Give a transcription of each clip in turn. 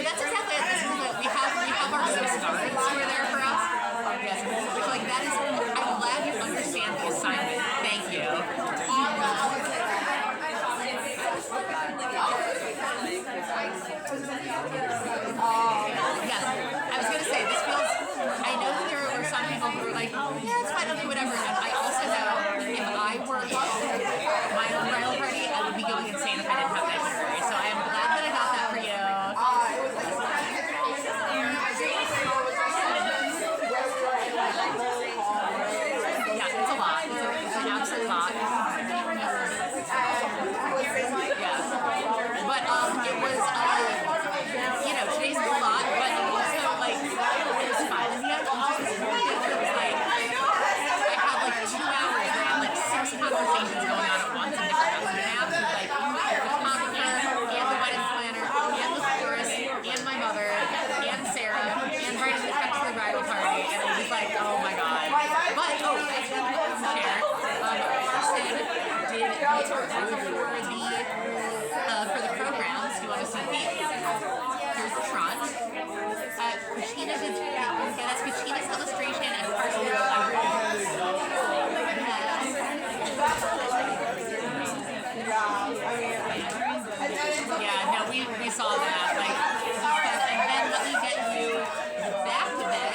that's exactly it. This is we have our Swiss guards who are there for us. Yes, which like that is. I'm glad you understand the assignment. Thank you. Yes, I was gonna say this feels. I know that there were some people who were like, yeah, it's fine, I'll do whatever. And I also know if I were in my own bridal party, I would be going insane if I didn't have that jewelry. So I am glad that I got that for you. Yeah, it's a lot. It's an absolute lot. Yeah. But it was, you know, today's a lot, but also, like, it was fun. And yeah, it was like, I had like 2 hours where I had like 6 conversations going on at once in different apps with like the photographer and the wedding planner and the florist and my mother and Sarah and writing the text for the bridal party, and it was like, oh my god. But I should share. Kristen did for the programs. Do you want to see me? Here's the front. Katrina did. Yeah, that's Katrina's illustration and Carson did yeah, no, we saw that. Like, and then let me get you back a bit,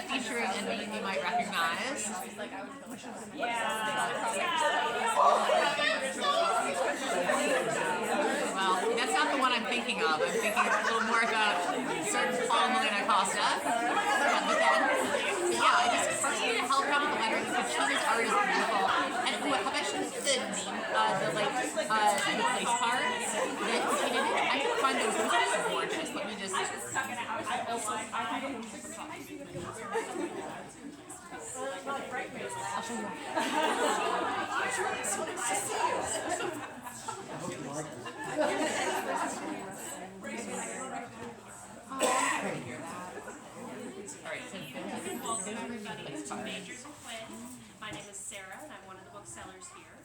featuring a name you might recognize. Well, that's not the one I'm thinking of. I'm thinking a little more about certain Paul Molina Costa. But then, yeah, I just personally helped out with the lettering because Katrina's art is beautiful. And how about the name, the place cards that Katrina did? I can find those so gorgeous. Let me just. I'll show you. Welcome everybody to Magers Quinn. My name is Sarah and I'm one of the booksellers here.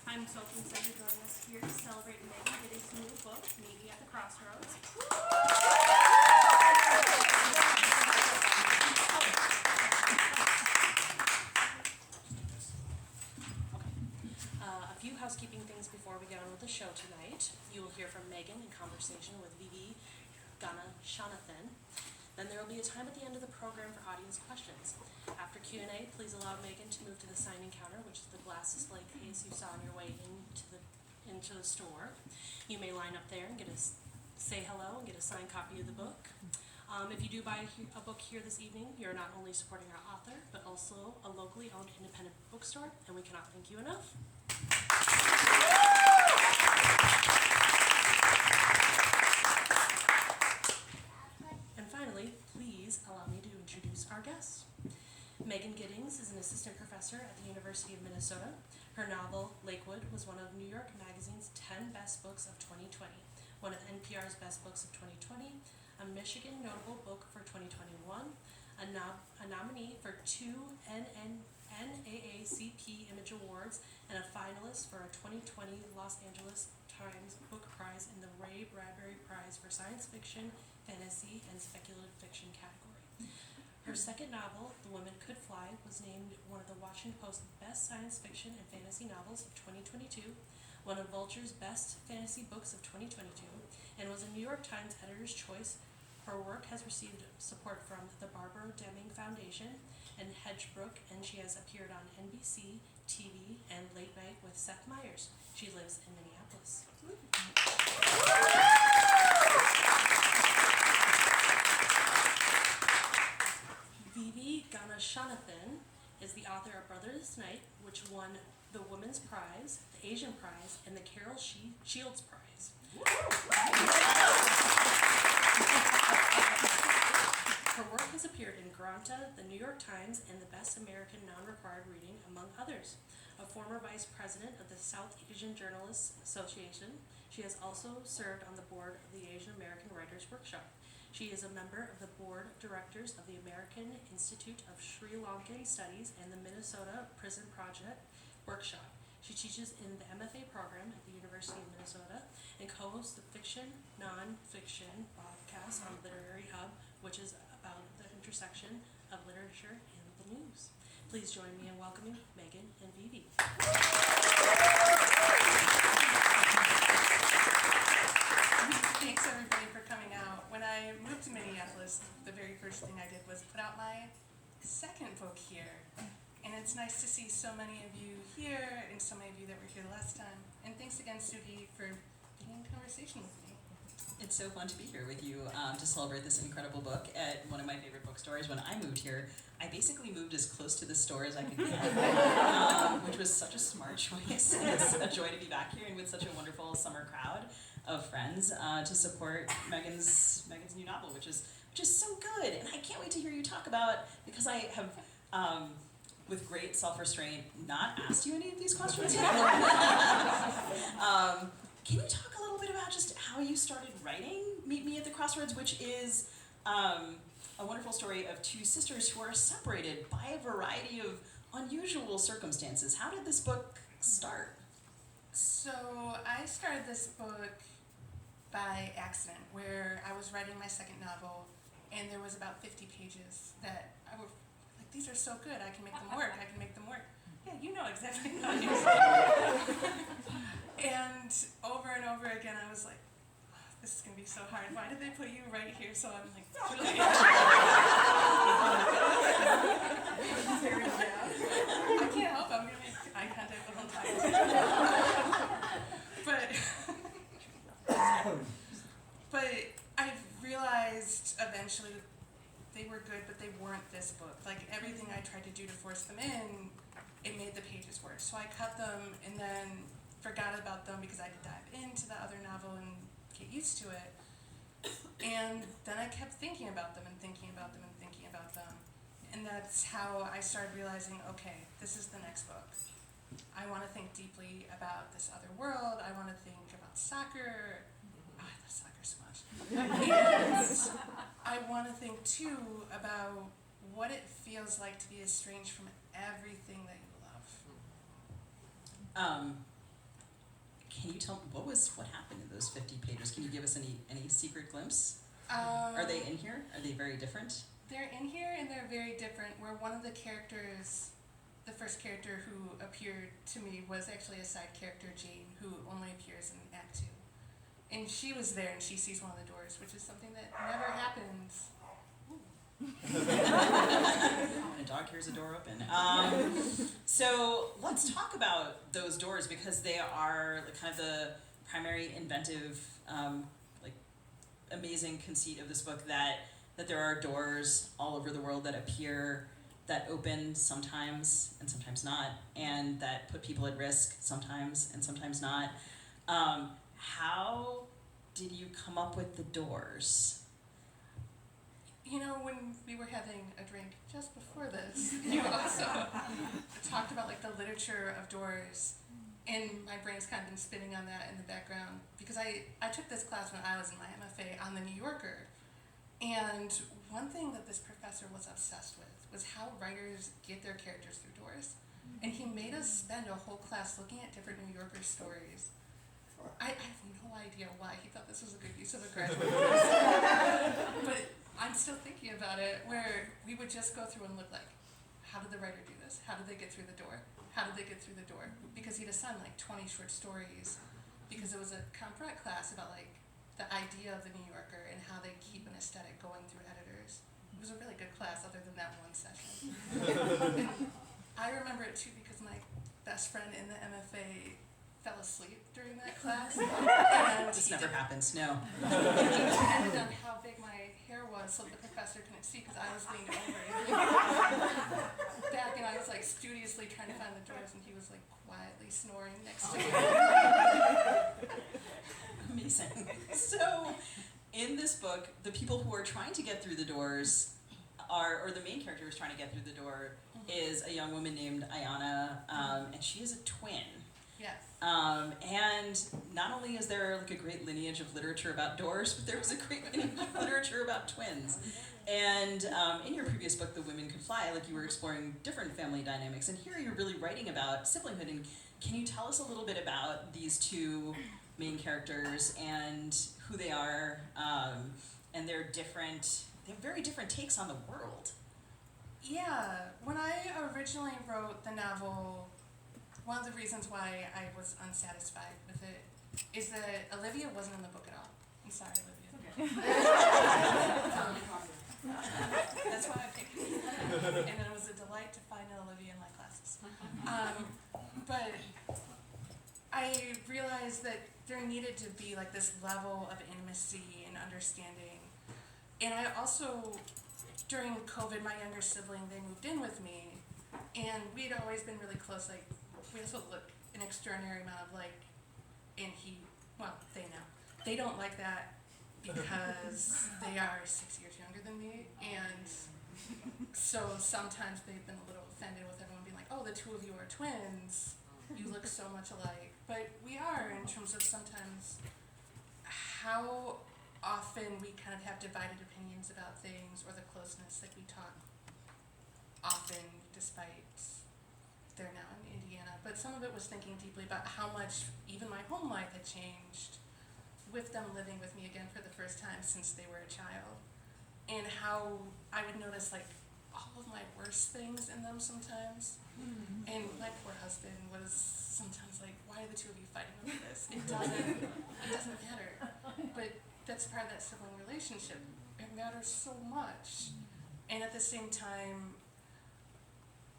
I'm so excited to join us here to celebrate Magers Giddings' new book, Meeting at the Crossroads. A few housekeeping things before we get on with the show tonight. You will hear from Megan in conversation with Ganeshananthan. Then there will be a time at the end of the program for audience questions. After Q&A, please allow Megan to move to the signing counter, which is the glass display case you saw on your way into the store. You may line up there and say hello and get a signed copy of the book. If you do buy a book here this evening, you're not only supporting our author, but also a locally owned independent bookstore, and we cannot thank you enough. And finally, please allow me to introduce our guest. Megan Giddings is an assistant professor at the University of Minnesota. Her novel, Lakewood, was one of New York Magazine's 10 Best Books of 2020, one of NPR's Best Books of 2020, a Michigan Notable Book for 2021, a nominee for 2 NAACP Image Awards, and a finalist for a 2020 Los Angeles Times Book Prize in the Ray Bradbury Prize for Science Fiction, Fantasy, and Speculative Fiction category. Her second novel, The Women Could Fly, was named one of the Washington Post's Best Science Fiction and Fantasy Novels of 2022, one of Vulture's Best Fantasy Books of 2022, and was a New York Times Editor's Choice. Her work has received support from the Barbara Deming Foundation and Hedgebrook, and she has appeared on NBC, TV, and Late Night with Seth Meyers. She lives in Minneapolis. Ganeshananthan is the author of Brothers Night, which won the Women's Prize, the Asian Prize, and the Carol Shields Prize. Her work has appeared in Granta, the New York Times, and the Best American Non-Required Reading, among others. A former vice president of the South Asian Journalists Association, she has also served on the board of the Asian American Writers Workshop. She is a member of the board of directors of the American Institute of Sri Lankan Studies and the Minnesota Prison Project Workshop. She teaches in the MFA program at the University of Minnesota and co-hosts the Fiction Non-Fiction podcast on Literary Hub, which is about the intersection of literature and the news. Please join me in welcoming Megan and Vivi. Thanks everybody for coming out. When I moved to Minneapolis, the very first thing I did was put out my second book here. And it's nice to see so many of you here and so many of you that were here last time. And thanks again, Sugi, for being in conversation with me. It's so fun to be here with you to celebrate this incredible book at one of my favorite bookstores. When I moved here, I basically moved as close to the store as I could get, which was such a smart choice. It's a joy to be back here and with such a wonderful summer crowd of friends to support Megan's new novel, which is so good. And I can't wait to hear you talk about, because I have, with great self-restraint, not asked you any of these questions yet. Can you talk a little bit about just how you started writing Meet Me at the Crossroads, which is a wonderful story of two sisters who are separated by a variety of unusual circumstances. How did this book start? So I started this book by accident, where I was writing my second novel, and there was about 50 pages that I was like, these are so good, I can make them work, I can make them work. Yeah, you know exactly how it is. And over again, I was like, oh, this is going to be so hard. Why did they put you right here? So I'm like, really? I can't help it. I'm going to make eye contact the whole time. But I realized eventually they were good, but they weren't this book. Like everything I tried to do to force them in, it made the pages worse. So I cut them and then forgot about them because I had to dive into the other novel and get used to it. And then I kept thinking about them and thinking about them and thinking about them. And that's how I started realizing, okay, this is the next book. I want to think deeply about this other world. I want to think about soccer. Oh, I love soccer so much. And I want to think too about what it feels like to be estranged from everything that you love. Can you tell me what happened in those 50 pages? Can you give us any secret glimpse? Are they in here? Are they very different? They're in here and they're very different. Where one of the characters, the first character who appeared to me was actually a side character, Jane, who only appears in Act 2. And she was there and she sees one of the doors, which is something that never happens. A dog hears a door open. So let's talk about those doors, because they are kind of the primary inventive, amazing conceit of this book, that there are doors all over the world that appear, that open sometimes and sometimes not, and that put people at risk sometimes and sometimes not. How did you come up with the doors? You know, when we were having a drink just before this, you also talked about like the literature of doors, and my brain's kind of been spinning on that in the background, because I took this class when I was in my MFA on the New Yorker, and one thing that this professor was obsessed with was how writers get their characters through doors. And he made us spend a whole class looking at different New Yorker stories. I have no idea why he thought this was a good use of a graduate course. But I'm still thinking about it, where we would just go through and look like, how did the writer do this? How did they get through the door? How did they get through the door? Because he'd assign like 20 short stories, because it was a comp rec class about like the idea of the New Yorker and how they keep an aesthetic going through editors. It was a really good class other than that one session. And I remember it too because my best friend in the MFA fell asleep during that class. And This never happens, no. he depended on how big my hair was so the professor couldn't see because I was leaned over. Back and I was like studiously trying to find the doors, and he was like quietly snoring next to me. Amazing. So, in this book, the people who are trying to get through the doors or the main character who's trying to get through the door is a young woman named Ayana, and she is a twin. Yes. And not only is there like a great lineage of literature about doors, but there is a great lineage of literature about twins. And in your previous book, The Women Could Fly, like you were exploring different family dynamics, and here you're really writing about siblinghood and can you tell us a little bit about these two main characters and who they are, and they have very different takes on the world? Yeah, when I originally wrote the novel, one of the reasons why I was unsatisfied with it is that Olivia wasn't in the book at all. I'm sorry, Olivia. That's why I picked it. And it was a delight to find Olivia in my classes. But I realized that there needed to be like this level of intimacy and understanding. And I also, during COVID, my younger sibling, they moved in with me, and we'd always been really close. Like, we also look an extraordinary amount of like, and they know. They don't like that because they are 6 years younger than me, and so sometimes they've been a little offended with everyone being like, oh, the two of you are twins. You look so much alike. But we are, in terms of sometimes how often we kind of have divided opinions about things, or the closeness. Like, we talk often despite they're now in Indiana. But some of it was thinking deeply about how much even my home life had changed with them living with me again for the first time since they were a child. And how I would notice like all of my worst things in them sometimes. And my poor husband was sometimes like, why are the two of you fighting over this? It doesn't matter. But that's part of that sibling relationship. It matters so much. And at the same time,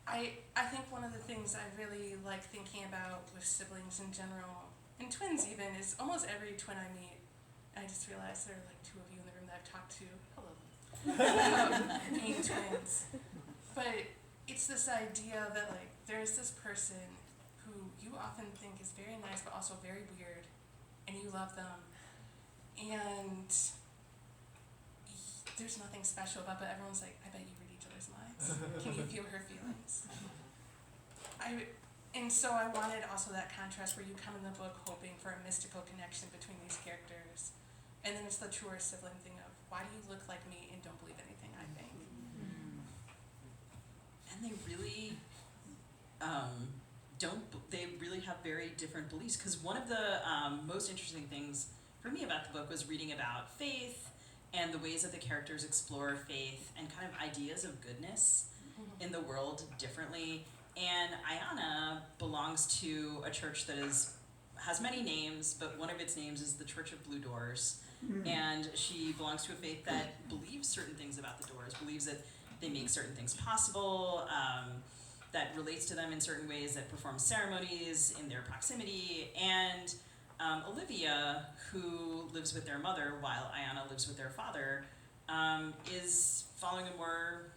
I think one of the things I really like thinking about with siblings in general, and twins even, is almost every twin I meet, I just realized there are like two of you in the room that I've talked to, hello, being twins. But it's this idea that like there's this person who you often think is very nice but also very weird, and you love them, and there's nothing special about it, but everyone's like, I bet you read each other's minds. Can you feel her feelings? And so I wanted also that contrast where you come in the book hoping for a mystical connection between these characters, and then it's the truer sibling thing of, why do you look like me and don't believe anything I think? And they really they really have very different beliefs, because one of the most interesting things for me about the book was reading about faith and the ways that the characters explore faith and kind of ideas of goodness in the world differently. And Ayana belongs to a church that has many names, but one of its names is the Church of Blue Doors. And she belongs to a faith that believes certain things about the doors, believes that they make certain things possible, that relates to them in certain ways, that performs ceremonies in their proximity. And Olivia, who lives with their mother while Ayana lives with their father, is following a more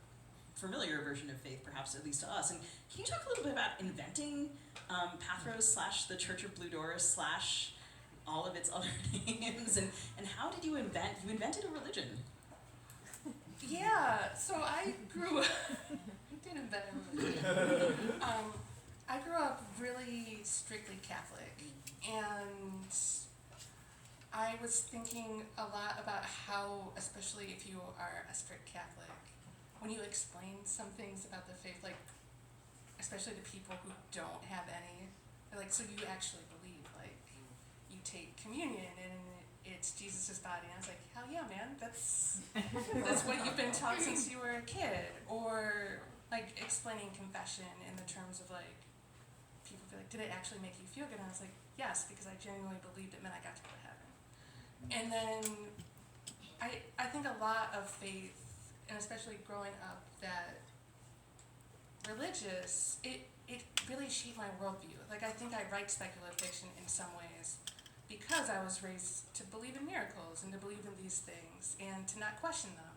familiar version of faith, perhaps, at least to us. And can you talk a little bit about inventing Pathros / the Church of Blue Doors / all of its other names, and how did you invented a religion? Yeah, so I grew up, I did invent a religion. I grew up really strictly Catholic, and I was thinking a lot about how, especially if you are a strict Catholic, when you explain some things about the faith, like, especially to people who don't have any, they're like, so you actually believe, like, you take communion and it's Jesus' body. And I was like, hell yeah, man, that's what you've been taught since you were a kid. Or, like, explaining confession in the terms of, like, people feel like, did it actually make you feel good? And I was like, yes, because I genuinely believed it meant I got to go to heaven. And then I think a lot of faith, and especially growing up that religious, it really shaped my worldview. Like, I think I write speculative fiction in some ways because I was raised to believe in miracles and to believe in these things and to not question them.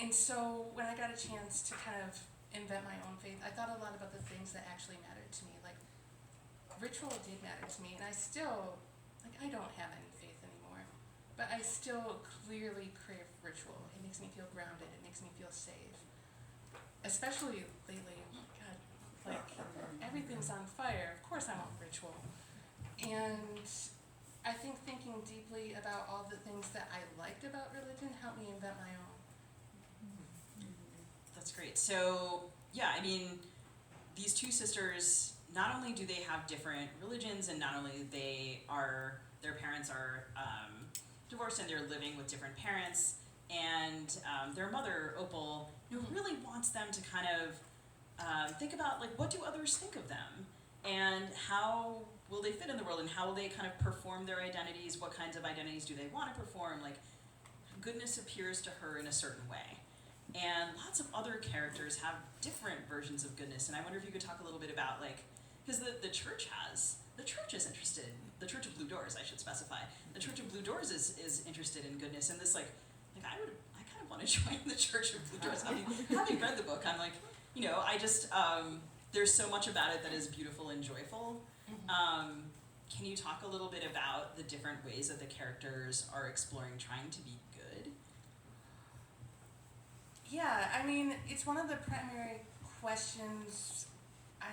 And so when I got a chance to kind of invent my own faith, I thought a lot about the things that actually mattered to me. Like, ritual did matter to me, and I still, like, I don't have any faith anymore, but I still clearly crave ritual. It makes me feel grounded. It makes me feel safe. Especially lately, oh my God, like, everything's on fire. Of course I want ritual. And I think thinking deeply about all the things that I liked about religion helped me invent my own. That's great. So, yeah, I mean, these two sisters not only do they have different religions, and not only their parents are divorced and they're living with different parents, and their mother, Opal, really wants them to kind of think about, like, what do others think of them, and how will they fit in the world, and how will they kind of perform their identities, what kinds of identities do they want to perform, like, goodness appears to her in a certain way. And lots of other characters have different versions of goodness, and I wonder if you could talk a little bit about, like, because the church is interested, the Church of Blue Doors, I should specify, the Church of Blue Doors is interested in goodness, and this, like I kind of want to join the Church of Blue Doors. Having read the book, I'm like, I just, there's so much about it that is beautiful and joyful. Can you talk a little bit about the different ways that the characters are exploring trying to be good? Yeah, I mean, it's one of the primary questions I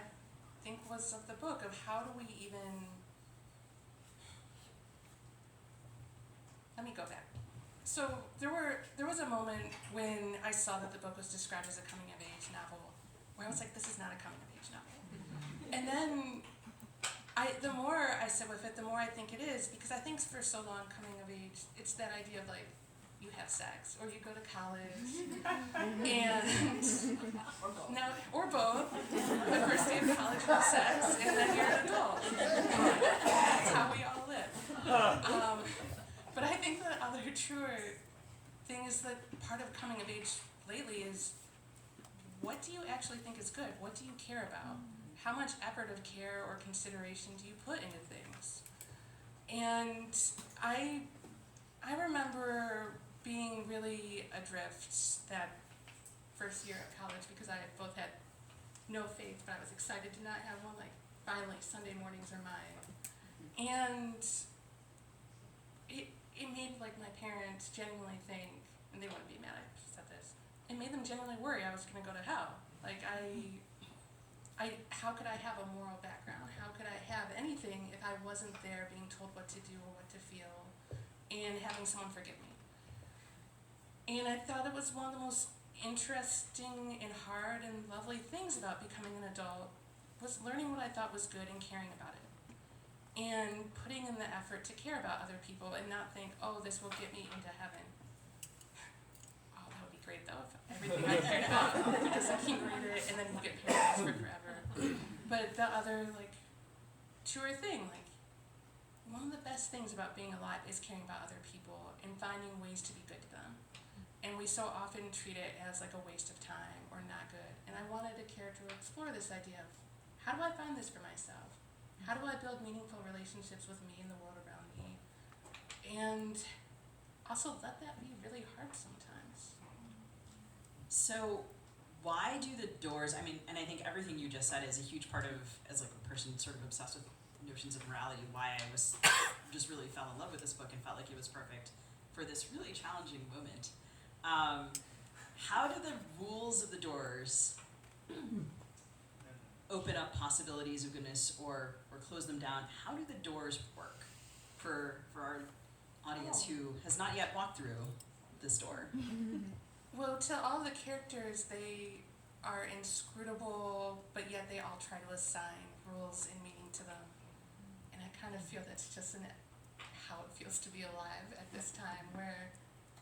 think was of the book, of how do we even... Let me go back. So there was a moment when I saw that the book was described as a coming-of-age novel, where I was like, this is not a coming-of-age novel. And then the more I sit with it, the more I think it is, because I think for so long coming-of-age, it's that idea of, like, you have sex, or you go to college, and or both. The first day of college was sex, and then you're an adult. That's how we all live. But I think the other truer thing is that part of coming of age lately is, what do you actually think is good? What do you care about? How much effort of care or consideration do you put into things? And I remember being really adrift that first year of college, because I both had no faith, but I was excited to not have one, like, finally Sunday mornings are mine. And it made, like, my parents genuinely think, and they wouldn't be mad I said this, it made them genuinely worry I was gonna go to hell. Like, how could I have a moral background? How could I have anything if I wasn't there being told what to do or what to feel, and having someone forgive me? And I thought it was one of the most interesting and hard and lovely things about becoming an adult, was learning what I thought was good and caring about it. And putting in the effort to care about other people and not think, oh, this will get me into heaven. Oh, that would be great though, if everything I cared about could just accumulate it and then you get paradise for forever. But the other, like, truer thing, like, one of the best things about being alive is caring about other people and finding ways to be good to them. And we so often treat it as, like, a waste of time or not good. And I wanted a character to explore this idea of, how do I find this for myself? How do I build meaningful relationships with me and the world around me? And also let that be really hard sometimes. So why do the doors, I mean, and I think everything you just said is a huge part of, as, like, a person sort of obsessed with notions of morality, why I was just really fell in love with this book and felt like it was perfect for this really challenging moment. How do the rules of the doors open up possibilities of goodness or close them down? How do the doors work for our audience who has not yet walked through this door? Well, to all the characters, they are inscrutable, but yet they all try to assign rules and meaning to them. And I kind of feel that's just how it feels to be alive at this time, where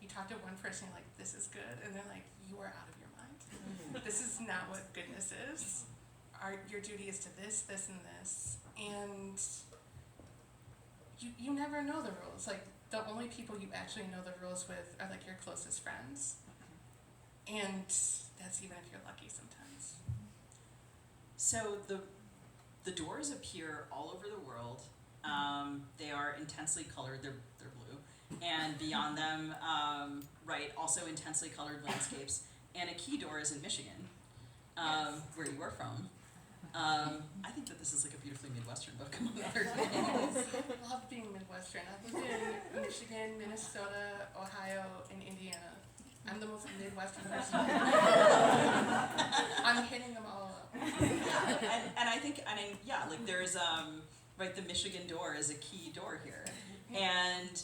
you talk to one person, you're like, this is good, and they're like, you are out of your mind. This is not what goodness is. Your duty is to this, this, and this. And you never know the rules. Like, the only people you actually know the rules with are, like, your closest friends. And that's even if you're lucky sometimes. So the doors appear all over the world. They are intensely colored. They're blue. And beyond them, also intensely colored landscapes. And a key door is in Michigan, where you are from. I think that this is like a beautifully Midwestern book, among other things. I love being Midwestern. I've lived in Michigan, Minnesota, Ohio, and Indiana. I'm the most Midwestern person. I'm hitting them all up. And I think, like there's, the Michigan door is a key door here. And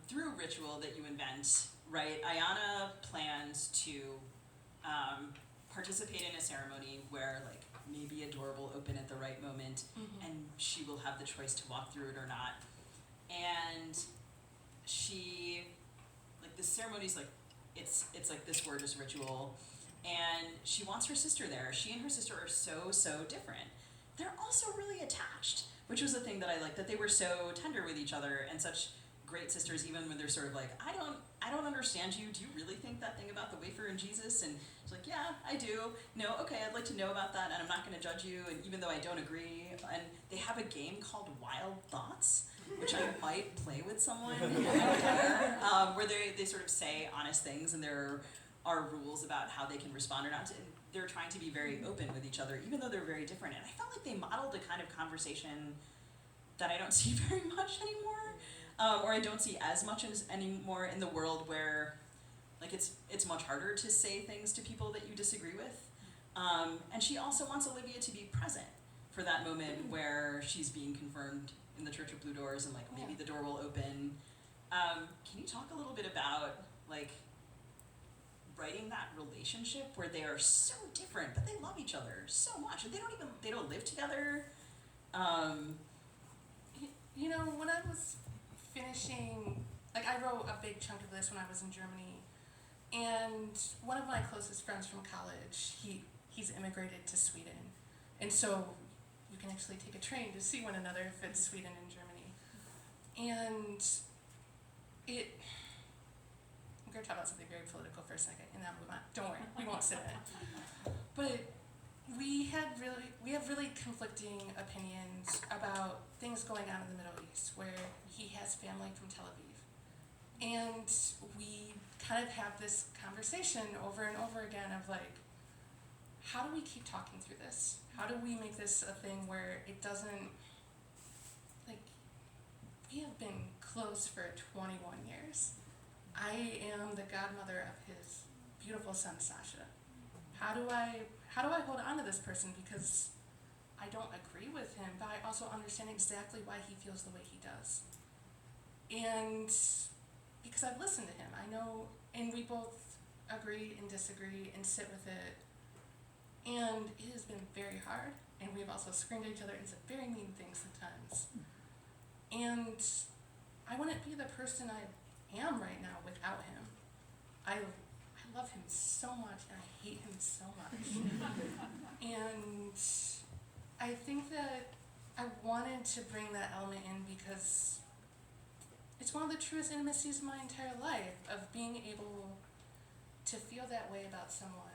through a ritual that you invent, Ayana plans to participate in a ceremony where, like, maybe a door will open at the right moment, and she will have the choice to walk through it or not. And she, like, the ceremony's like, it's like this gorgeous ritual, and she wants her sister there. She and her sister are so different. They're also really attached, which was the thing that I liked, that they were so tender with each other and such great sisters, even when they're sort of like, I don't understand you. Do you really think that thing about the wafer and Jesus? And she's like, yeah, I do. No, okay, I'd like to know about that, and I'm not going to judge you, and even though I don't agree. And they have a game called Wild Thoughts, which I might play with someone where they sort of say honest things, and there are rules about how they can respond or not. And they're trying to be very open with each other, even though they're very different. And I felt like they modeled a kind of conversation that I don't see very much anymore, or I don't see as much anymore in the world where, like, it's much harder to say things to people that you disagree with. And she also wants Olivia to be present for that moment where she's being confirmed in the Church of Blue Doors, and like maybe the door will open. Can you talk a little bit about like writing that relationship where they are so different but they love each other so much, and they don't live together? You know, when I was finishing, like, I wrote a big chunk of this when I was in Germany, and one of my closest friends from college, he's immigrated to Sweden, and so you can actually take a train to see one another if it's Sweden and Germany. And I'm going to talk about something very political for a second, and then we'll move on. Don't worry, we won't sit in it. But we have really conflicting opinions about things going on in the Middle East, where he has family from Tel Aviv. And we kind of have this conversation over and over again of like, how do we keep talking through this? How do we make this a thing where it doesn't, like, we have been close for 21 years. I am the godmother of his beautiful son, Sasha. How do I hold on to this person, because I don't agree with him, but I also understand exactly why he feels the way he does. And because I've listened to him, I know, and we both agree and disagree and sit with it. And it has been very hard, and we've also screamed at each other and said very mean things sometimes. And I wouldn't be the person I am right now without him. I love him so much, and I hate him so much. And I think that I wanted to bring that element in because it's one of the truest intimacies of my entire life, of being able to feel that way about someone.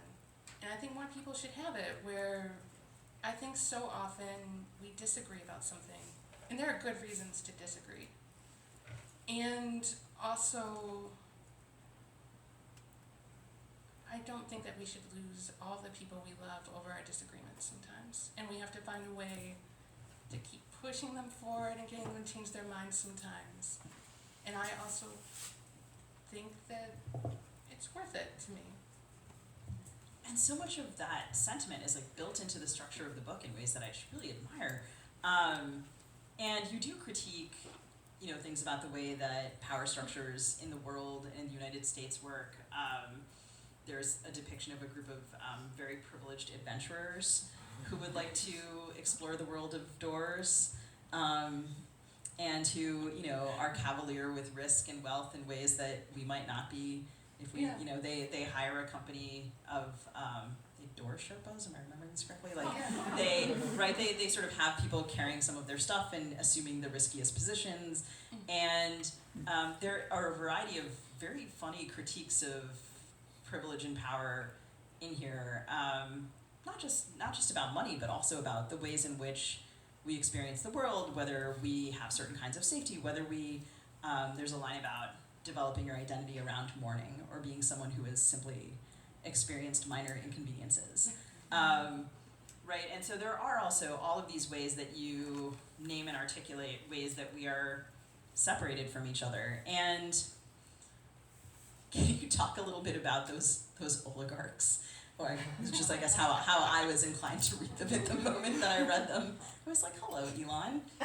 And I think more people should have it, where I think so often we disagree about something, and there are good reasons to disagree. And also, I don't think that we should lose all the people we love over our disagreements sometimes. And we have to find a way to keep pushing them forward and getting them to change their minds sometimes. And I also think that it's worth it to me. And so much of that sentiment is like built into the structure of the book in ways that I really admire. And you do critique, you know, things about the way that power structures in the world and in the United States work. There's a depiction of a group of very privileged adventurers who would like to explore the world of doors, and who, you know, are cavalier with risk and wealth in ways that we might not be. If we, you know, they hire a company of door Sherpas, am I remembering this correctly? Like they sort of have people carrying some of their stuff and assuming the riskiest positions, and there are a variety of very funny critiques of privilege and power in here, not just about money, but also about the ways in which we experience the world, whether we have certain kinds of safety, whether we, there's a line about developing your identity around mourning, or being someone who has simply experienced minor inconveniences. Right, and so there are also all of these ways that you name and articulate ways that we are separated from each other. And can you talk a little bit about those oligarchs? Or just, I guess, how I was inclined to read them at the moment that I read them. I was like, hello, Elon. I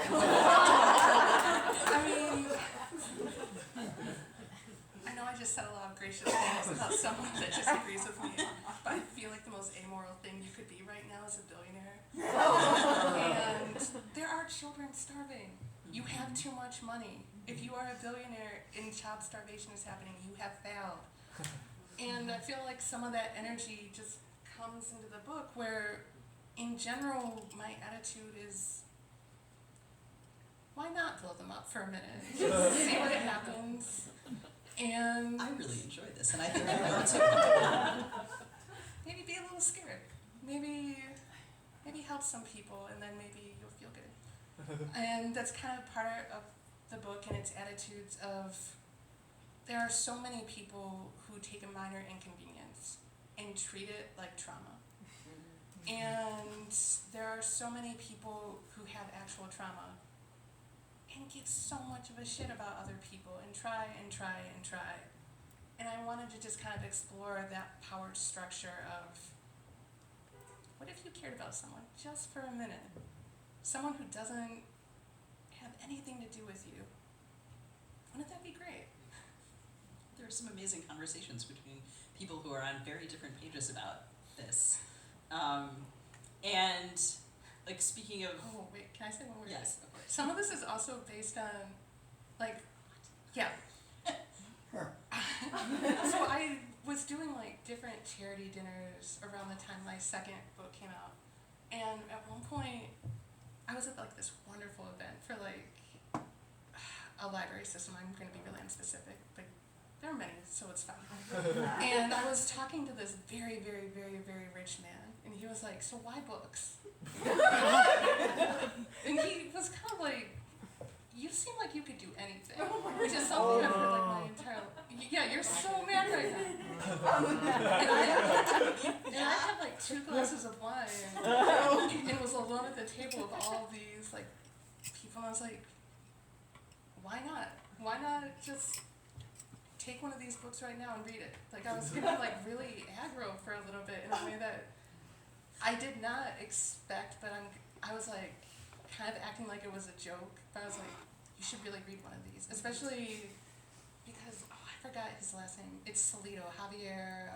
mean, I know I just said a lot of gracious things about someone that disagrees with me, but I feel like the most amoral thing you could be right now is a billionaire. And there are children starving. You have too much money. If you are a billionaire and child starvation is happening, you have failed. And I feel like some of that energy just comes into the book where, in general, my attitude is, why not blow them up for a minute? Just see what happens. And I really enjoy this, and I think I will too. maybe be a little scared. Maybe help some people, and then maybe you'll feel good. And that's kind of part of the book and its attitudes of, there are so many people who take a minor inconvenience and treat it like trauma. And there are so many people who have actual trauma and give so much of a shit about other people and try and try and try. And I wanted to just kind of explore that power structure of, what if you cared about someone just for a minute? Someone who doesn't have anything to do with you. Wouldn't that be great? There are some amazing conversations between people who are on very different pages about this. And, like, speaking of... Oh, wait, can I say one more thing? Yes, of course. Some of this is also based on, like, yeah. So I was doing, like, different charity dinners around the time my second book came out. And at one point, I was at, like, this wonderful event for, like, a library system. I'm going to be really unspecific, but there are many, so it's fine. And I was talking to this very, very, very, very rich man, and he was like, so why books? And he was kind of like, you seem like you could do anything, which is something I've heard like my entire life. Yeah, you're so mad right now. And I had like 2 glasses of wine, and was alone at the table with all these like people, and I was like, why not? Why not just take one of these books right now and read it? Like, I was getting like really aggro for a little bit in a way that I did not expect, but I was like kind of acting like it was a joke, but I was like, you should really read one of these, especially because, oh, I forgot his last name. It's Salido, Javier.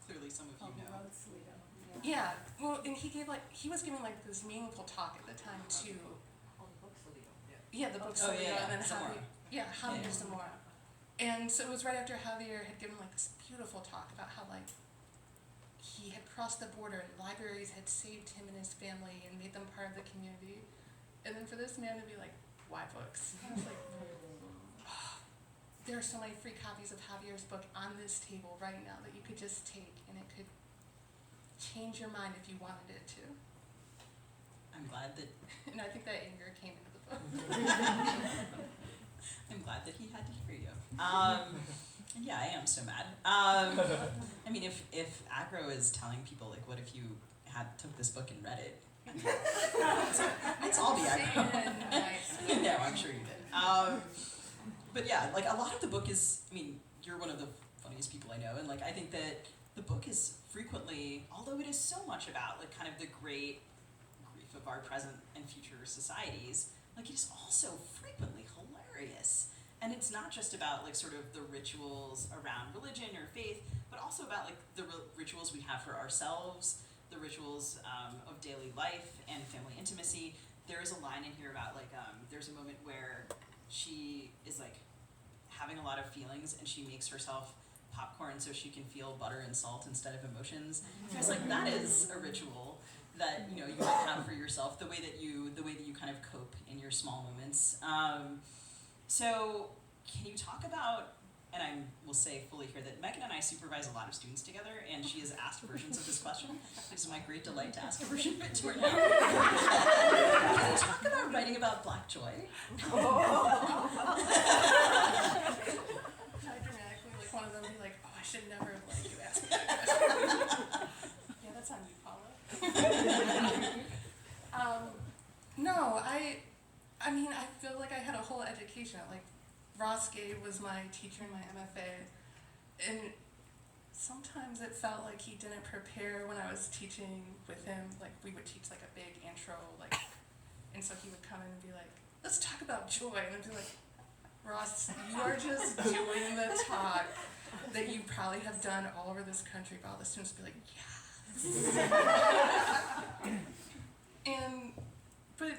Clearly some of you know. Yeah, well, and he was giving like this meaningful talk at the time too. Yeah, the book Oh, Salido, yeah, and then Zamora. Javier Zamora. And so it was right after Javier had given like this beautiful talk about how like he had crossed the border and libraries had saved him and his family and made them part of the community. And then for this man to be like, why books? I was like, oh, there are so many free copies of Javier's book on this table right now that you could just take, and it could change your mind if you wanted it to. I'm glad that And I think that anger came into the book. I'm glad that he had to hear you. And yeah, I am so mad. I mean, if aggro is telling people like, what if you took this book and read it? It's all the aggro. No, I'm sure you did. But yeah, like a lot of the book is. I mean, you're one of the funniest people I know, and like I think that the book is frequently, although it is so much about like kind of the great grief of our present and future societies, like it is also frequently hilarious. And it's not just about like sort of the rituals around religion or faith, but also about like the rituals we have for ourselves, the rituals of daily life and family intimacy. There is a line in here about like there's a moment where she is like having a lot of feelings and she makes herself popcorn so she can feel butter and salt instead of emotions. So it's like that is a ritual that you might have for yourself, the way that you kind of cope in your small moments. So can you talk about, and I will say fully here that Megan and I supervise a lot of students together, and she has asked versions of this question. It is my great delight to ask a version of it to her now. Can you talk about writing about Black joy? How dramatically, like one of them be like, oh, I should never have let you ask me that question. Yeah, that's on you, Paula. No, I mean, I feel like I had a whole education. Like, Ross Gay was my teacher in my MFA, and sometimes it felt like he didn't prepare when I was teaching with him. Like, we would teach like a big intro, like, and so he would come in and be like, let's talk about joy, and I'd be like, Ross, you are just doing the talk that you probably have done all over this country, but all the students would be like, yes. But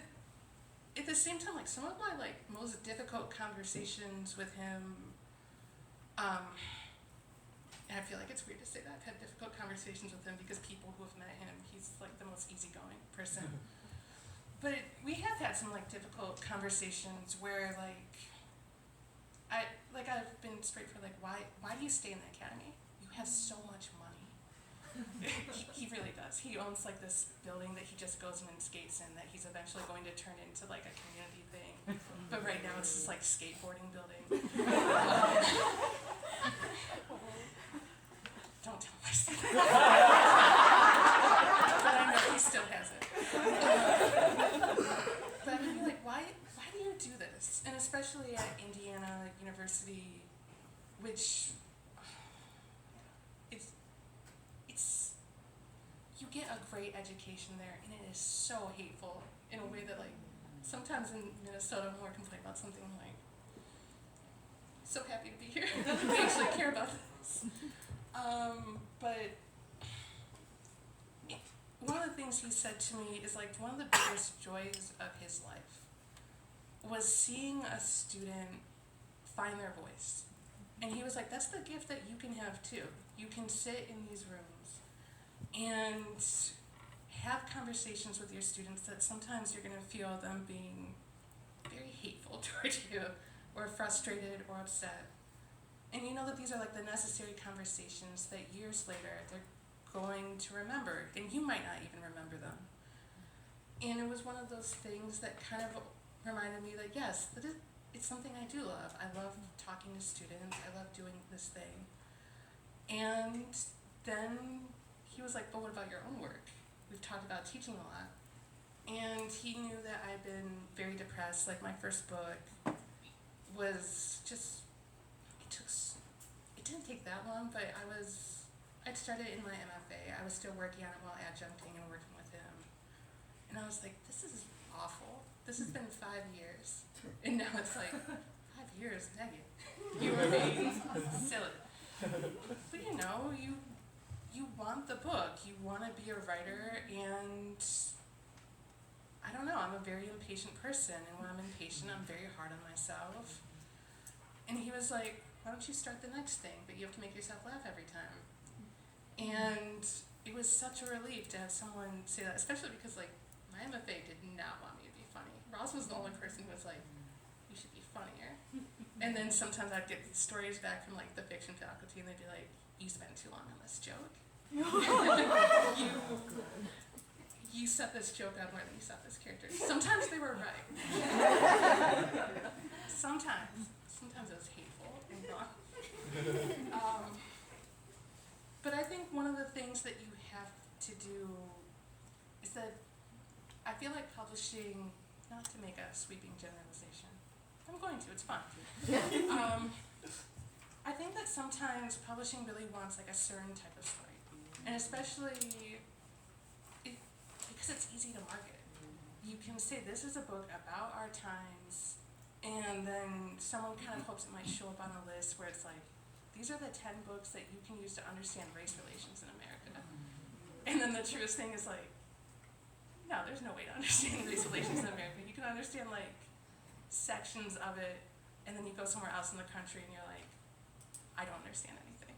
at the same time, like some of my like most difficult conversations with him, and I feel like it's weird to say that I've had difficult conversations with him because people who have met him, he's like the most easygoing person. But we have had some like difficult conversations where I've been straight for like, why do you stay in the academy? You have so much money. he really does. He owns like this building that he just goes in and skates in that he's eventually going to turn into like a community thing. But right now it's just like skateboarding building. Don't tell him I said that. But I know he still has it. But I mean, like, why do you do this? And especially at Indiana University, which it's you get a great education there, and it is so hateful in a way that like sometimes in Minnesota when we're complaining about something, I'm like, so happy to be here. We actually care about this. But one of the things he said to me is like one of the biggest joys of his life was seeing a student find their voice. And he was like, that's the gift that you can have too. You can sit in these rooms and have conversations with your students that sometimes you're going to feel them being very hateful towards you or frustrated or upset. And you know that these are like the necessary conversations that years later they're going to remember, and you might not even remember them. And it was one of those things that kind of reminded me that yes, it's something I do love. I love talking to students. I love doing this thing. And then he was like, but what about your own work? We've talked about teaching a lot. And he knew that I'd been very depressed. Like my first book was just, it didn't take that long, but I'd started in my MFA. I was still working on it while adjuncting and working with him. And I was like, this is awful. This has been 5 years. And now it's like, 5 years, dang it. You were being silly. But you know, you want the book. You want to be a writer, and I don't know, I'm a very impatient person, and when I'm impatient, I'm very hard on myself. And he was like, why don't you start the next thing, but you have to make yourself laugh every time. And it was such a relief to have someone say that, especially because like my MFA did not want me to be funny. Ross was the only person who was like, you should be funnier. And then sometimes I'd get stories back from like the fiction faculty, and they'd be like, you spent too long on this joke. You set this joke up more than you set this character. Sometimes they were right. Sometimes it was hateful and wrong. But I think one of the things that you have to do is that I feel like publishing, not to make a sweeping generalization, I'm going to, it's fun. I think that sometimes publishing really wants like a certain type of story. And especially because it's easy to market. You can say this is a book about our times, and then someone kind of hopes it might show up on a list where it's like, these are the 10 books that you can use to understand race relations in America. And then the truest thing is like, no, there's no way to understand race relations in America. You can understand like sections of it, and then you go somewhere else in the country and you're like, I don't understand anything.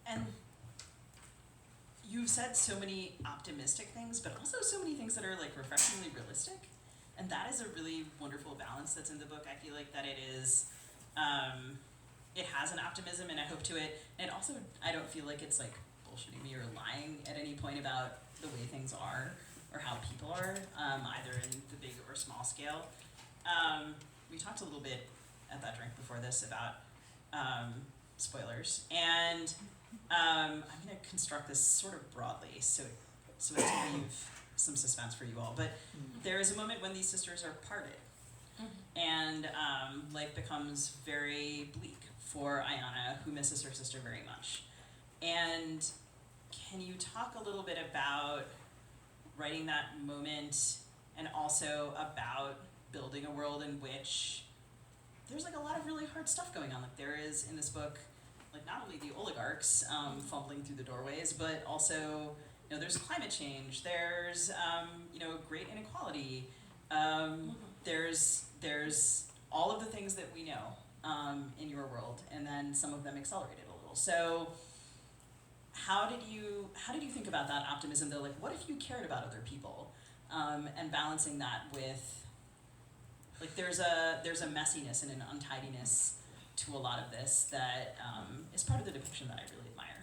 And you've said so many optimistic things, but also so many things that are like refreshingly realistic. And that is a really wonderful balance that's in the book. I feel like that it is, it has an optimism and a hope to it. And also, I don't feel like it's like bullshitting me or lying at any point about the way things are or how people are, either in the big or small scale. We talked a little bit at that drink before this about spoilers. And I'm going to construct this sort of broadly so as to leave some suspense for you all. But there is a moment when these sisters are parted. And life becomes very bleak for Ayanna, who misses her sister very much. And can you talk a little bit about writing that moment and also about building a world in which there's like a lot of really hard stuff going on? Like there is in this book like not only the oligarchs fumbling through the doorways, but also, you know, there's climate change, there's, you know, great inequality, there's all of the things that we know in your world, and then some of them accelerated a little. So how did you think about that optimism though? Like, what if you cared about other people, and balancing that with, like, there's a messiness and an untidiness to a lot of this that is part of the depiction that I really admire.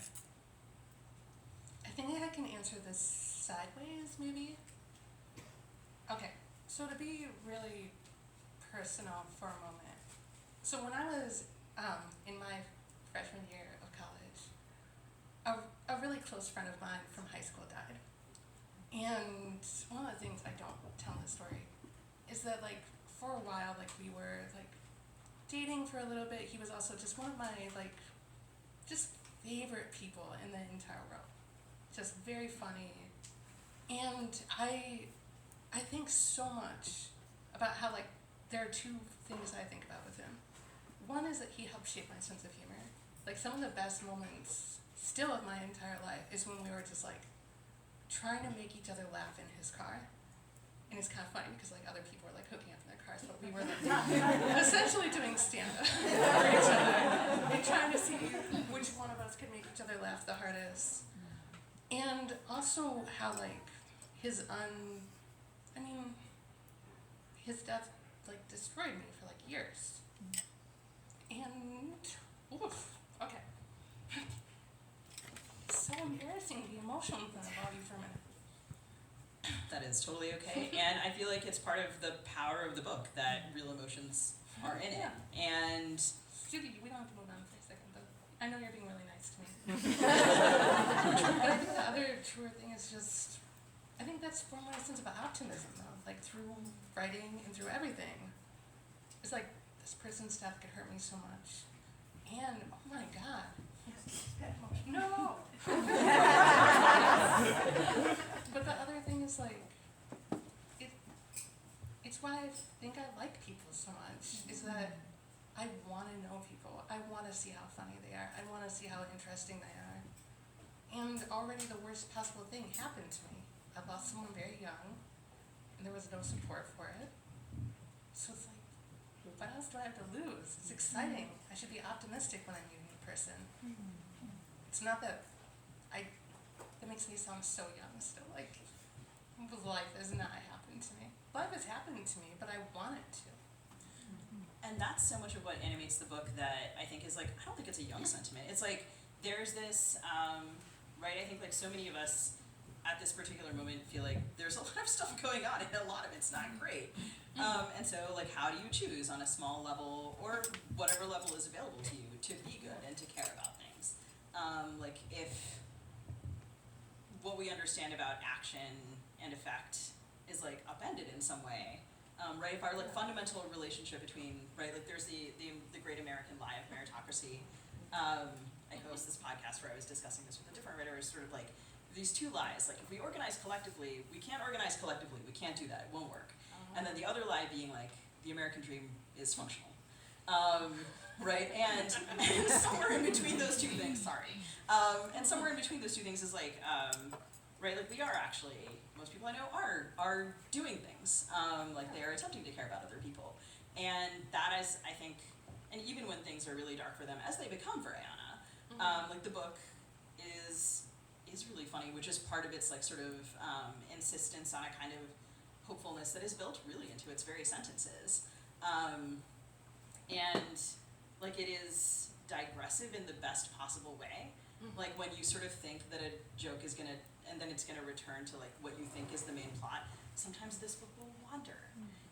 I think I can answer this sideways, maybe. Okay, so to be really personal for a moment. So when I was in my freshman year of college, a really close friend of mine from high school died. And one of the things I don't tell in the story is that, like, for a while, like, we were, like, dating for a little bit. He was also just one of my, like, just favorite people in the entire world. Just very funny. And I think so much about how, like, there are two things I think about with him. One is that he helped shape my sense of humor. Like, some of the best moments still of my entire life is when we were just, like, trying to make each other laugh in his car. And it's kind of funny because, like, other people were, like, hooking up in their cars, but we were, like, essentially doing stand-up for each other and trying to see which one of us could make each other laugh the hardest. And also how, like, his death, like, destroyed me for, like, years. And, oof, okay. It's so embarrassing, the emotional thing about you for a minute. That is totally okay, and I feel like it's part of the power of the book that real emotions are in it. And Judy, we don't have to move on for a second, though. I know you're being really nice to me. But I think the other truer thing is just, I think that's formed my sense of optimism, though. Like, through writing and through everything. It's like, this person's death could hurt me so much. And, oh my God. No! But the other thing is, like, it's why I think I like people so much, is that I want to know people. I want to see how funny they are. I want to see how interesting they are. And already the worst possible thing happened to me. I lost someone very young, and there was no support for it. So it's like, what else do I have to lose? It's exciting. I should be optimistic when I meet a new person. It's not that it makes me sound so young still, like, life has not happened to me. Life has happened to me, but I want it to. And that's so much of what animates the book that I think is, like, I don't think it's a young sentiment. It's like, there's this, right, I think, like, so many of us at this particular moment feel like there's a lot of stuff going on and a lot of it's not great. And so, like, how do you choose on a small level, or whatever level is available to you, to be good and to care about things? Like, if what we understand about action and effect is, like, upended in some way, right? If our, like, fundamental relationship between, right, like, there's the great American lie of meritocracy. I host this podcast where I was discussing this with a different writer, is sort of like these two lies. Like, if we organize collectively, we can't organize collectively. We can't do that. It won't work. And then the other lie being, like, the American dream is functional. Right? And somewhere in between those two things, and somewhere in between those two things is, like, right, like, we are actually, most people I know are doing things. Like, they are attempting to care about other people. And that is, I think, and even when things are really dark for them, as they become for Ayana, like, the book is really funny, which is part of its, like, sort of insistence on a kind of hopefulness that is built really into its very sentences. And, like, it is digressive in the best possible way. Like, when you sort of think that a joke is gonna, and then it's gonna return to, like, what you think is the main plot, sometimes this book will wander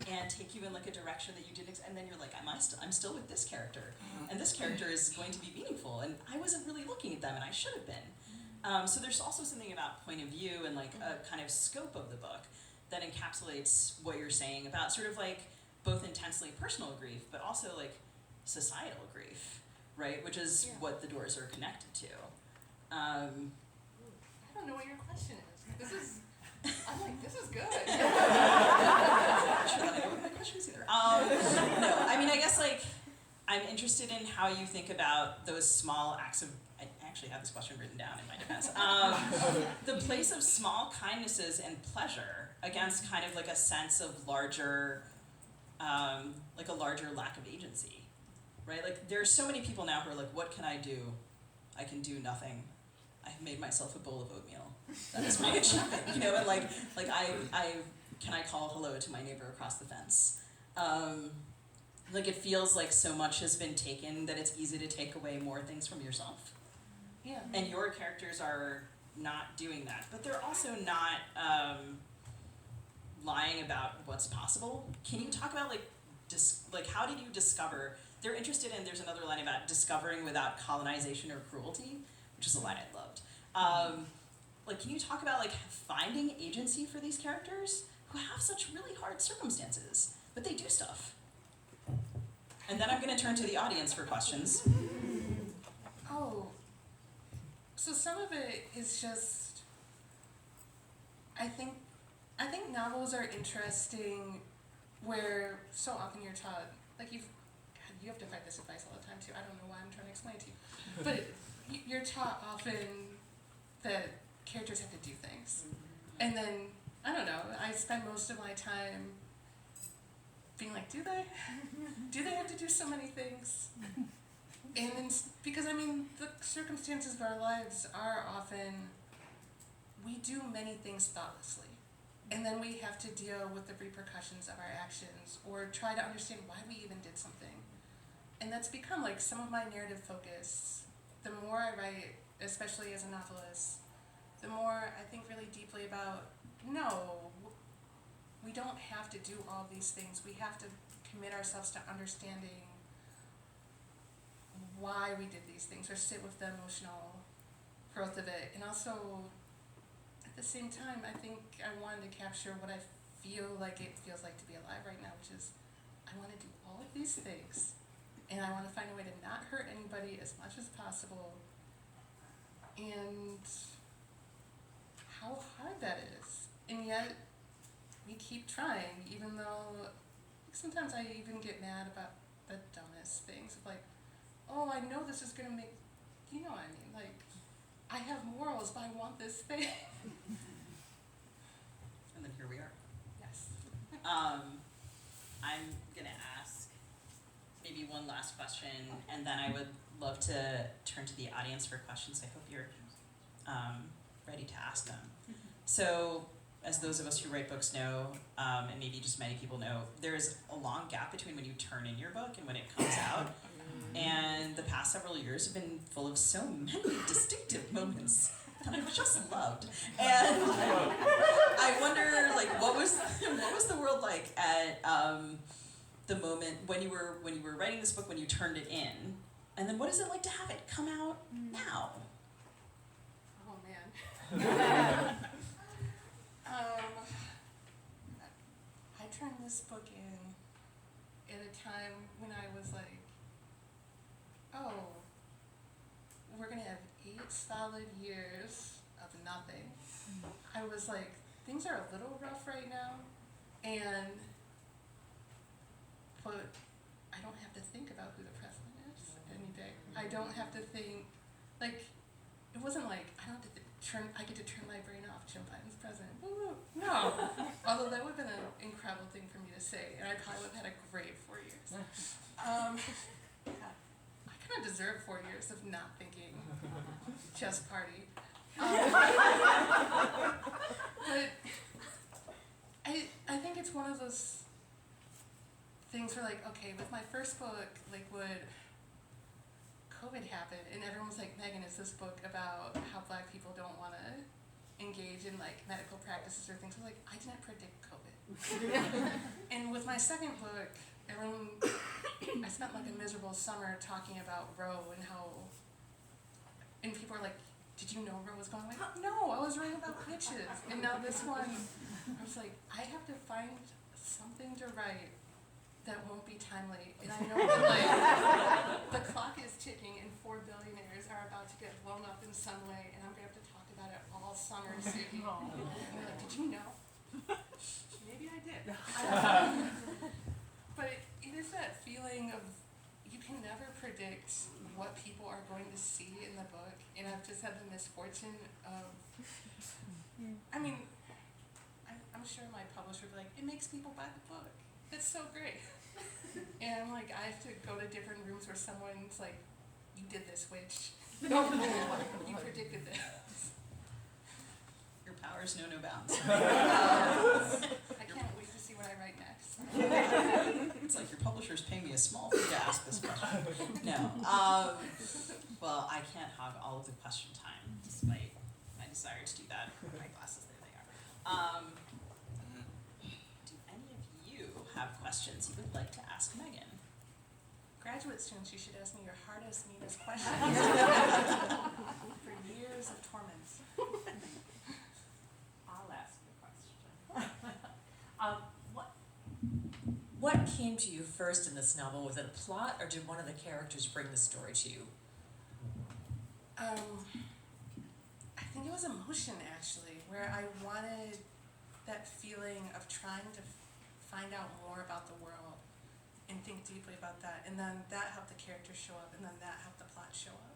and take you in, like, a direction that you didn't, and then you're like, I'm still with this character, and this character is going to be meaningful, and I wasn't really looking at them, and I should have been. So there's also something about point of view and, like, a kind of scope of the book that encapsulates what you're saying about sort of, like, both intensely personal grief, but also, like, societal grief, right? Which is what the doors are connected to. I don't know what your question is. I'm like, this is good. I'm not sure that I know what my question is either. No, I mean, I guess, like, I'm interested in how you think about those small acts of, I actually have this question written down in my defense, the place of small kindnesses and pleasure against kind of like a sense of larger, like a larger lack of agency, right? Like there's so many people now who are like, what can I do? I can do nothing. I've made myself a bowl of oatmeal. That is my achievement, you know, and like can I call hello to my neighbor across the fence? Like it feels like so much has been taken that it's easy to take away more things from yourself. Yeah. And your characters are not doing that, but they're also not lying about what's possible. Can you talk about like how did you discover? They're interested in. There's another line about discovering without colonization or cruelty, which is a line I loved. Like, can you talk about like finding agency for these characters who have such really hard circumstances, but they do stuff? And then I'm going to turn to the audience for questions. Oh, so some of it is just, I think novels are interesting where so often you're taught, like you have to fight this advice all the time too. I don't know why I'm trying to explain it to you. But you're taught often that characters have to do things. And then, I don't know, I spend most of my time being like, do they? Do they have to do so many things? And then, because I mean, the circumstances of our lives are often, we do many things thoughtlessly. And then we have to deal with the repercussions of our actions or try to understand why we even did something. And that's become like some of my narrative focus. The more I write, especially as a novelist, the more I think really deeply about, no, we don't have to do all these things. We have to commit ourselves to understanding why we did these things or sit with the emotional growth of it. And also, at the same time, I think I wanted to capture what I feel like it feels like to be alive right now, which is I want to do all of these things. And I want to find a way to not hurt anybody as much as possible. And how hard that is. And yet, we keep trying, even though sometimes I even get mad about the dumbest things. Like, oh, I know this is going to make, you know what I mean? Like, I have morals, but I want this thing. And then here we are. Yes. I'm going to ask maybe one last question, and then I would love to turn to the audience for questions. I hope you're ready to ask them. So, as those of us who write books know, and maybe just many people know, there's a long gap between when you turn in your book and when it comes out. And the past several years have been full of so many distinctive moments that I've just loved. And I wonder, like, what was the world like at the moment when you were writing this book, when you turned it in, and then what is it like to have it come out now? Oh, man. I turned this book in at a time when I was like, oh, we're going to have 8 solid years of nothing. I was like, things are a little rough right now, but I don't have to think about who the president is any day. I don't have to think, like, it wasn't like, I get to turn my brain off, Joe Biden's president. Woo-woo. No. Although that would have been an incredible thing for me to say, and I probably would have had a great 4 years. I kind of deserve 4 years of not thinking, just party. But I think it's one of those things where, like, okay, with my first book, like, would COVID happened, and everyone was like, Megan, is this book about how Black people don't want to engage in, like, medical practices or things? I was like, I didn't predict COVID. And with my second book, I spent, like, a miserable summer talking about Roe and people were like, did you know Roe was going away? No, I was writing about witches. And now this one, I was like, I have to find something to write that won't be timely. And I know that, like, the clock is ticking and 4 billionaires are about to get blown up in some way, and I'm going to have to talk about it all summer soon. And they're like, did you know? Maybe I did. But it is that feeling of you can never predict what people are going to see in the book, and I've just had the misfortune of, I mean, I'm sure my publisher would be like, it makes people buy the book. It's so great. And I'm like, I have to go to different rooms where someone's like, you did this, witch. You predicted this. Your powers know no bounds. I can't wait to see what I write next. It's like your publisher's paying me a small fee to ask this question. No. Well, I can't hog all of the question time, despite my desire to do that. My glasses, there they are. Do any of you have questions you would like to ask Megan? Graduate students, you should ask me your hardest, meanest questions. For years of torment. I'll ask the question. What came to you first in this novel? Was it a plot, or did one of the characters bring the story to you? I think it was emotion, actually, where I wanted that feeling of trying to find out more about the world and think deeply about that, and then that helped the characters show up, and then that helped the plot show up.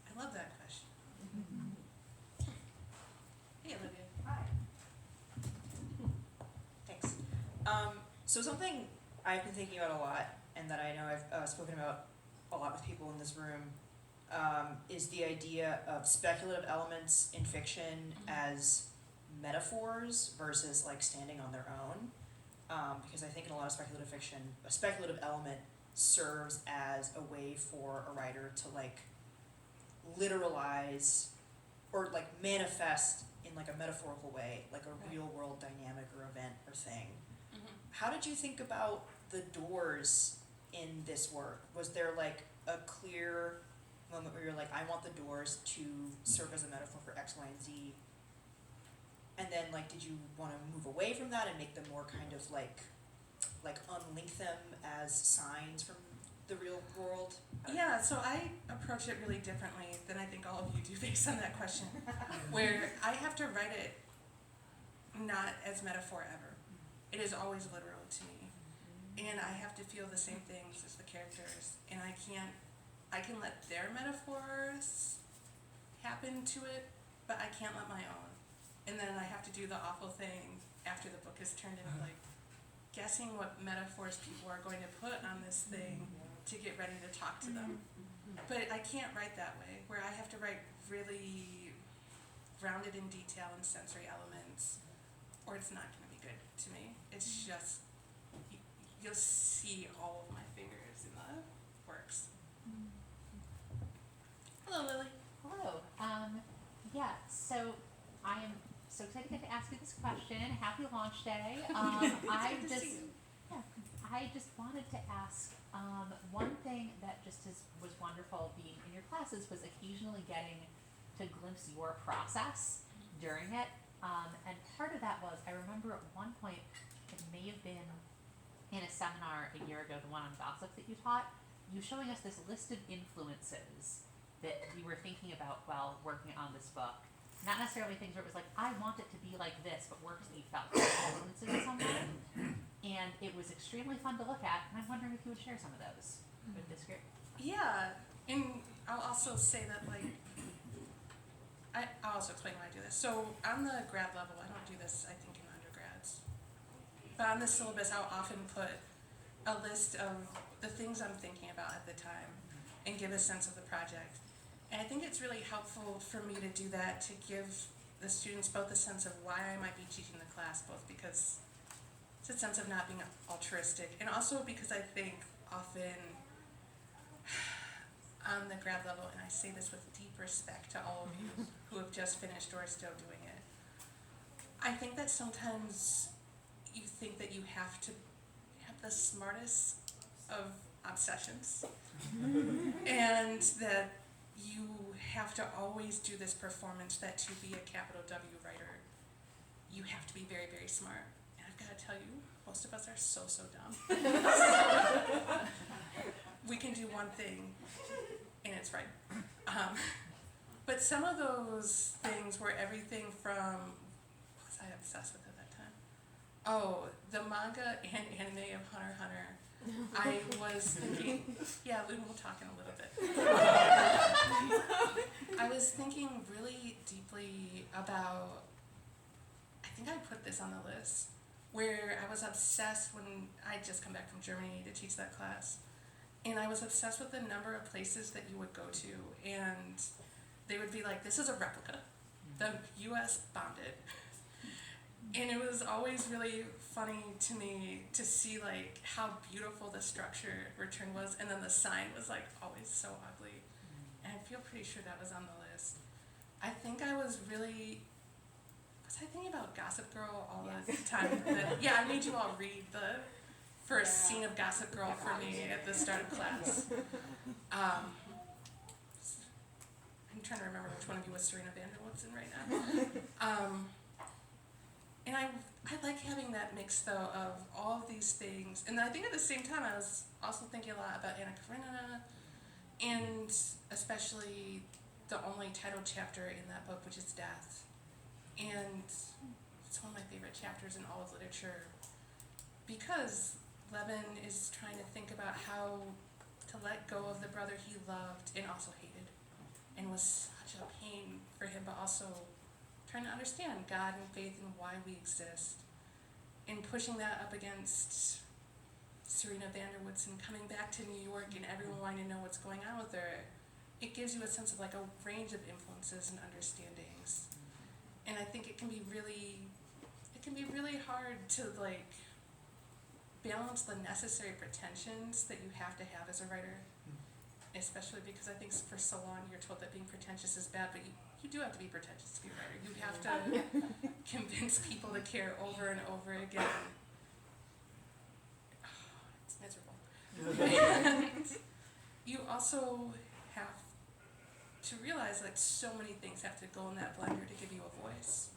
I love that question. Hey, Olivia. Hi. Thanks. So something I've been thinking about a lot, and that I know I've spoken about a lot with people in this room, is the idea of speculative elements in fiction as metaphors versus like standing on their own. Because I think in a lot of speculative fiction, a speculative element serves as a way for a writer to like literalize or like manifest in like a metaphorical way, like a real world dynamic or event or thing. Mm-hmm. How did you think about the doors in this work? Was there like a clear moment where you're like, I want the doors to serve as a metaphor for X, Y, and Z? And then like, did you want to move away from that and make them more kind of like unlink them as signs from the real world? Yeah, so I approach it really differently than I think all of you do based on that question, where I have to write it not as metaphor ever. It is always literal to me. And I have to feel the same things as the characters, and I can let their metaphors happen to it, but I can't let my own. And then I have to do the awful thing after the book is turned into like guessing what metaphors people are going to put on this thing to get ready to talk to them. But I can't write that way, where I have to write really grounded in detail and sensory elements, or it's not going to be good to me. It's just, you'll see all of my fingers in the works. Hello, Lily. Hello. Yeah, so I am so excited to get to ask you this question. Happy launch day. I just wanted to ask, one thing that just was wonderful being in your classes was occasionally getting to glimpse your process during it. And part of that was, I remember at one point, it may have been in a seminar a year ago, the one on gossip that you taught, you showing us this list of influences that you were thinking about while working on this book. Not necessarily things where it was like, I want it to be like this, but works that you felt like influences in some way. And it was extremely fun to look at, and I'm wondering if you would share some of those with this group. Yeah, and I'll also say that, like, I'll also explain why I do this. So on the grad level, I don't do this, I think, in undergrads. But on the syllabus, I'll often put a list of the things I'm thinking about at the time and give a sense of the project. And I think it's really helpful for me to do that, to give the students both a sense of why I might be teaching the class, both because it's a sense of not being altruistic, and also because I think often on the grad level, and I say this with deep respect to all of you who have just finished or are still doing it, I think that sometimes you think that you have to have the smartest of obsessions, and that you have to always do this performance that to be a capital W writer, you have to be very, very smart. And I've got to tell you, most of us are so, so dumb. We can do one thing, and it's right. But some of those things were everything from, what was I obsessed with at that time? Oh, the manga and anime of Hunter x Hunter I was thinking, yeah, Lou, we'll talk in a little bit. I was thinking really deeply about, I think I put this on the list, where I was obsessed when I had just come back from Germany to teach that class. And I was obsessed with the number of places that you would go to, and they would be like, this is a replica. The US bombed it. And it was always really funny to me to see like how beautiful the structure return was, and then the sign was like always so ugly. And I feel pretty sure that was on the list. I think I was thinking about Gossip Girl all the time. Yeah, I made you all read the first scene of Gossip Girl for me at the start of class. I'm trying to remember which one of you was Serena Vanderwoodson right now. And I like having that mix though of all of these things. And then I think at the same time I was also thinking a lot about Anna Karenina, and especially the only title chapter in that book, which is Death. And it's one of my favorite chapters in all of literature, because Levin is trying to think about how to let go of the brother he loved and also hated, and was such a pain for him, but also trying to understand God and faith and why we exist, and pushing that up against Serena Vanderwoodson coming back to New York and everyone wanting to know what's going on with her. It gives you a sense of like a range of influences and understandings. And I think it can be really hard to like balance the necessary pretensions that you have to have as a writer, especially because I think for so long you're told that being pretentious is bad, but you do have to be pretentious to be a writer. You have to convince people to care over and over again. It's miserable. And you also have to realize like so many things have to go in that blender to give you a voice.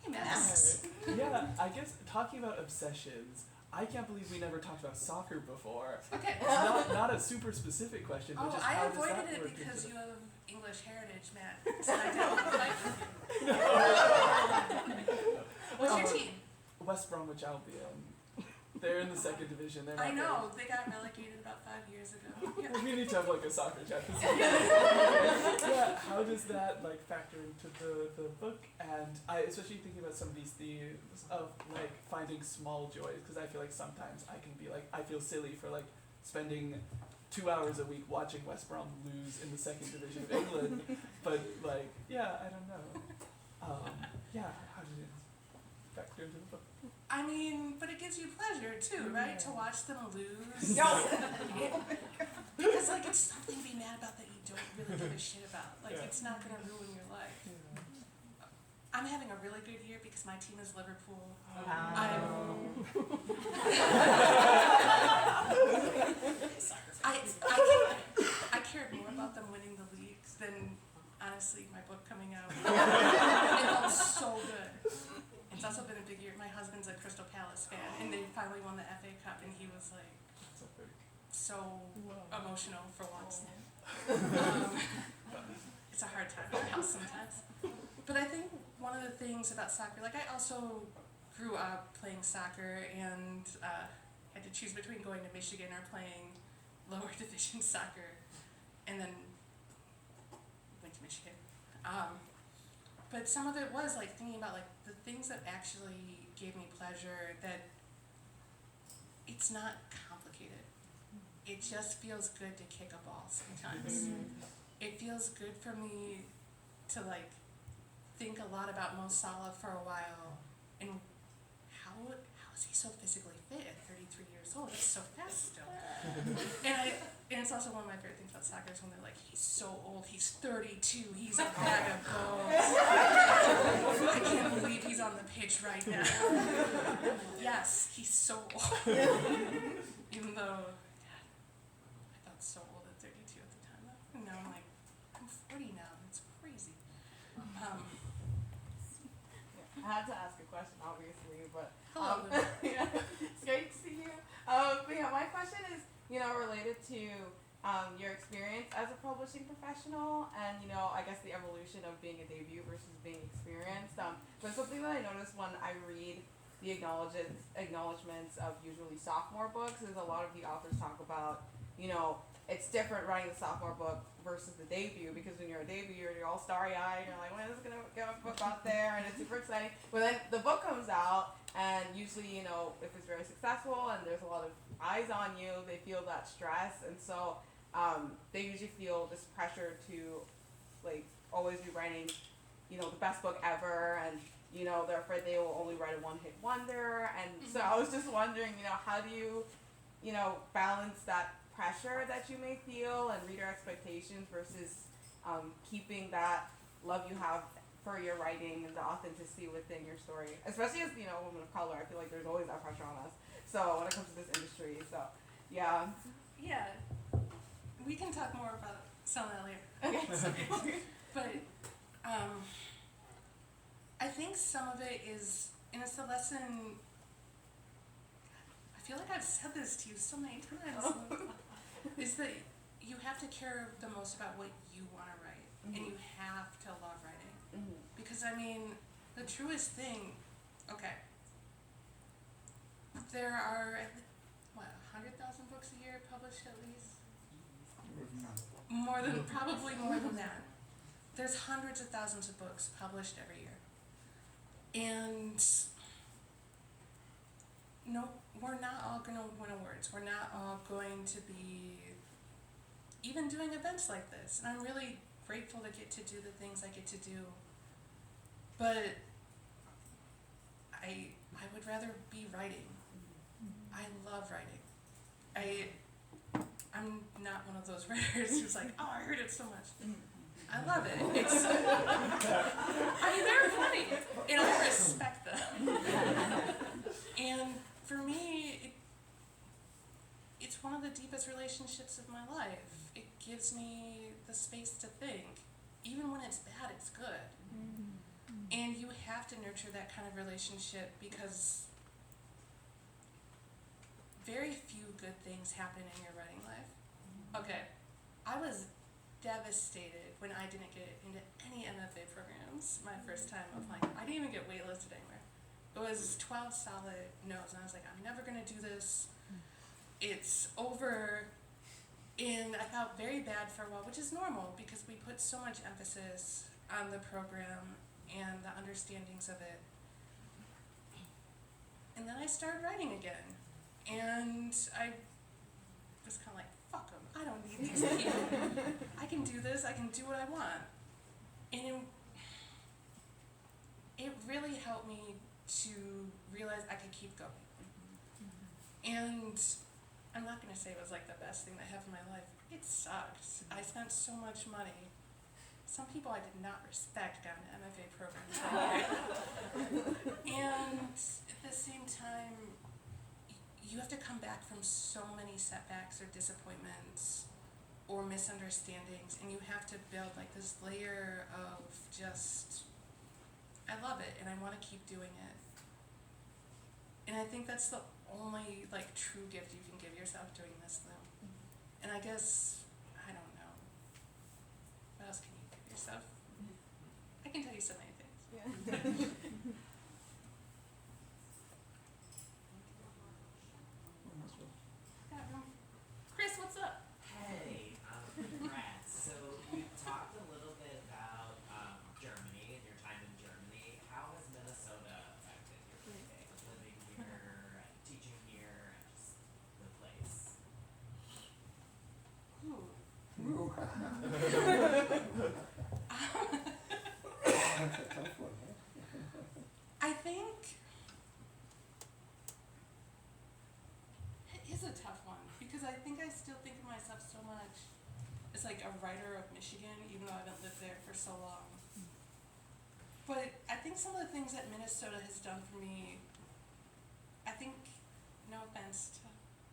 Hey, Max. Yeah, I guess talking about obsessions, I can't believe we never talked about soccer before. Okay. It's not a super specific question, but just I how does that avoided it work because into you have English heritage, Matt. So I don't like it. What's your team? West Bromwich Albion. They're in the second division. They're not I know, they got relegated about 5 years ago. Yeah. We need to have like a soccer chat. Yeah, how does that like factor into the book? And I especially thinking about some of these themes of like finding small joys, because I feel like sometimes I can be like, I feel silly for like spending 2 hours a week watching West Brom lose in the second division of England, but like, yeah, I don't know. Yeah, how did it factor into the book? I mean, but it gives you pleasure too, right? To watch them lose. Because like it's something to be mad about that you don't really give a shit about. Like it's not gonna ruin your life. I'm having a really good year because my team is Liverpool. I cared more about them winning the leagues than honestly my book coming out. It felt so good. It's also been a big year. My husband's a Crystal Palace fan, and they finally won the FA Cup, and he was like so emotional for once. It's a hard time in our house sometimes. But I think one of the things about soccer, like I also grew up playing soccer and had to choose between going to Michigan or playing lower division soccer, and then went to Michigan. But some of it was like thinking about like the things that actually gave me pleasure, that it's not complicated. It just feels good to kick a ball sometimes. It feels good for me to like think a lot about Mo Salah for a while, and how is he so physically fit at 33 years old? He's so fast still. And it's also one of my favorite things about soccer is when they're like, he's so old, he's 32, he's a bag of bones. I can't believe he's on the pitch right now. Yes, he's so old. Even though, I felt so old at 32 at the time. And now I'm like, I'm 40 now, it's crazy. I had to ask a question, obviously, but Hello. yeah, it's great to see you. But yeah, my question is, related to your experience as a publishing professional, and I guess the evolution of being a debut versus being experienced. But something that I noticed when I read the acknowledgements of usually sophomore books is a lot of the authors talk about, it's different writing the sophomore book versus the debut, because when you're a debut, you're all starry-eyed, you're like, when is this gonna get a book out there, and it's super exciting. But then the book comes out, and usually, if it's very successful and there's a lot of eyes on you, they feel that stress, and so they usually feel this pressure to, like, always be writing, the best book ever, and they're afraid they will only write a one-hit wonder. And so I was just wondering, how do you, balance that pressure that you may feel and reader expectations versus keeping that love you have for your writing and the authenticity within your story, especially as a woman of color. I feel like there's always that pressure on us. So when it comes to this industry, so yeah. Yeah, we can talk more about some of that later. Okay. But I think some of it is, and it's the lesson. I feel like I've said this to you so many times. Is that you have to care the most about what you want to write, and you have to love writing. Because the truest thing, okay, there are, 100,000 books a year published at least? Probably more than that. There's hundreds of thousands of books published every year. And no, we're not all going to win awards. We're not all going to be even doing events like this. And I'm really grateful to get to do the things I get to do. But I would rather be writing. I love writing. I'm not one of those writers who's like, oh, I heard it so much. I love it. It's they're funny, and I respect them. And for me, it's one of the deepest relationships of my life. It gives me the space to think. Even when it's bad, it's good. And you have to nurture that kind of relationship, because very few good things happen in your writing life. Okay, I was devastated when I didn't get into any MFA programs my first time applying. I didn't even get waitlisted anywhere. It was 12 solid no's, and I was like, I'm never gonna do this. It's over. And I felt very bad for a while, which is normal because we put so much emphasis on the program and the understandings of it. And then I started writing again, and I was kind of like, fuck them, I don't need these people. I can do this, I can do what I want. And it really helped me to realize I could keep going. And I'm not going to say it was like the best thing that happened in my life. It sucked. I spent so much money. Some people I did not respect got into MFA programs. And at the same time, you have to come back from so many setbacks or disappointments or misunderstandings, and you have to build like this layer of just, I love it and I want to keep doing it. And I think that's the only like true gift you can give yourself doing this though. And I guess, I don't know, what else can you give yourself? I can tell you so many things. Yeah. Chris, what's up? Hey, congrats. So you talked a little bit about Germany and your time in Germany. How has Minnesota affected your writing? Living here, and teaching here, and just the place. I think it is a tough one because I think I still think of myself so much as like a writer of Michigan, even though I haven't lived there for so long. But I think some of the things that Minnesota has done for me, I think, no offense to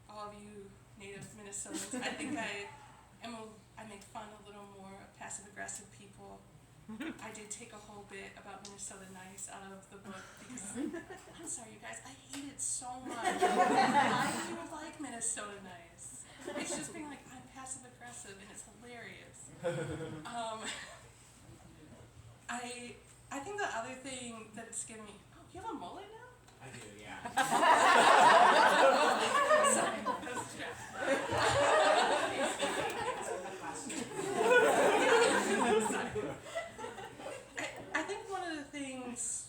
all of you native Minnesotans, I think I make fun a little more of passive-aggressive people. I did take a whole bit about Minnesota Nice out of the book because, I'm sorry you guys, I hate it so much. Why do you like Minnesota Nice? It's just being like, I'm passive aggressive and it's hilarious. I think the other thing that it's given me, oh, you have a mullet now? I do, yeah. Sorry, that was a trap. I think one of the things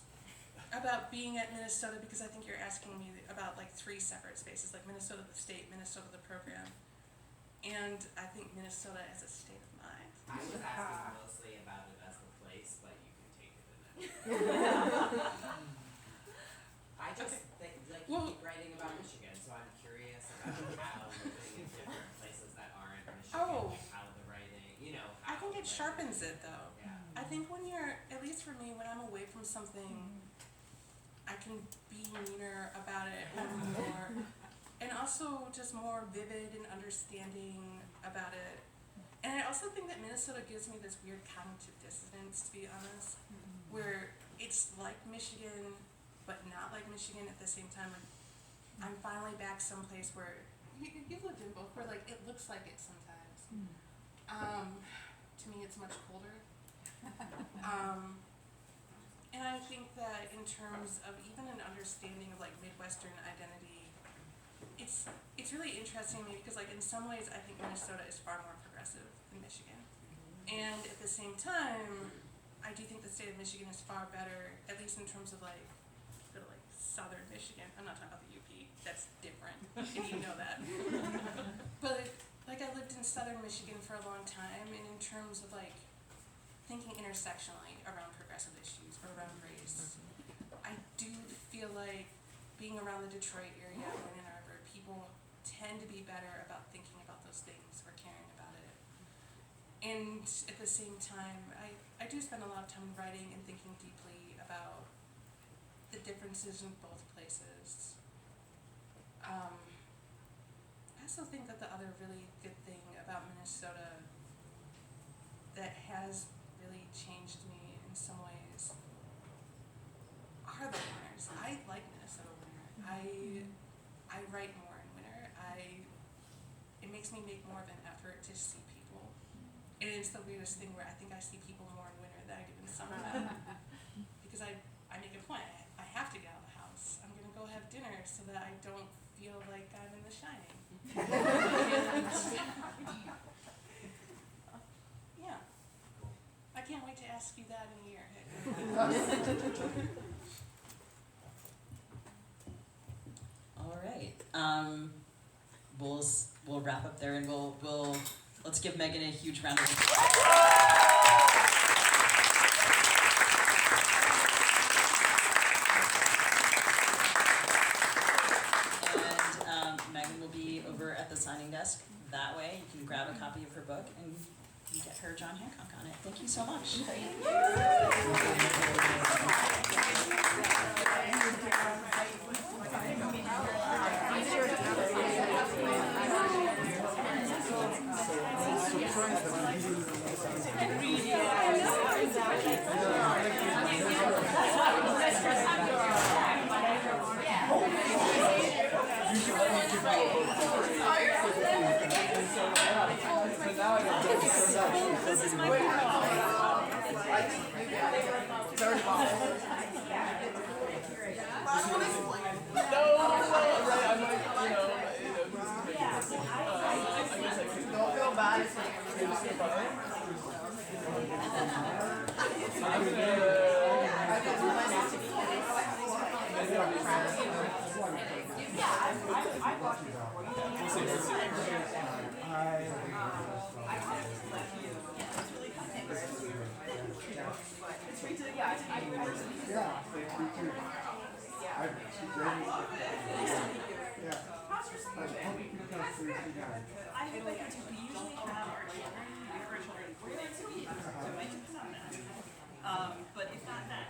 about being at Minnesota, because I think you're asking me about like 3 separate spaces, like Minnesota the state, Minnesota the program, and I think Minnesota as a state of mind. I was asking mostly about it as the place, but you can take it in that. I just think, like, you keep writing about Michigan, so I'm curious about how living in different places that aren't Michigan, like how the writing, you know. I think it sharpens it though. Yeah. I think when you're, at least for me, when I'm away from something, I can be meaner about it or more, and also just more vivid and understanding about it. And I also think that Minnesota gives me this weird cognitive dissonance, to be honest, where it's like Michigan, but not like Michigan at the same time. I'm finally back someplace where you've lived in both, where like it looks like it sometimes. To me, it's much colder. And I think that in terms of even an understanding of like Midwestern identity, it's really interesting to me because like in some ways I think Minnesota is far more progressive than Michigan. And at the same time, I do think the state of Michigan is far better, at least in terms of like sort of like southern Michigan. I'm not talking about the UP, that's different, and you know that. But like I lived in southern Michigan for a long time, and in terms of like thinking intersectionally around progressive issues or around race, I do feel like being around the Detroit area or in Ann Arbor, people tend to be better about thinking about those things or caring about it. And at the same time, I do spend a lot of time writing and thinking deeply about the differences in both places. I also think that the other really good thing about Minnesota that has really changed me in some ways are the winters. I like Minnesota winter. I write more in winter. It makes me make more of an effort to see people. And it's the weirdest thing where I think I see people more in winter than I do in summer. Because I make a point. I have to get out of the house. I'm gonna go have dinner so that I don't feel like I'm in The Shining. Yeah. I can't wait to ask you that in a year. All right. We'll wrap up there, and let's give Megan a huge round of applause. And Megan will be over at the signing desk that way. You can grab a copy of her book and get her John Hancock on it. Thank you so much. This is my Don't feel bad. But if not that,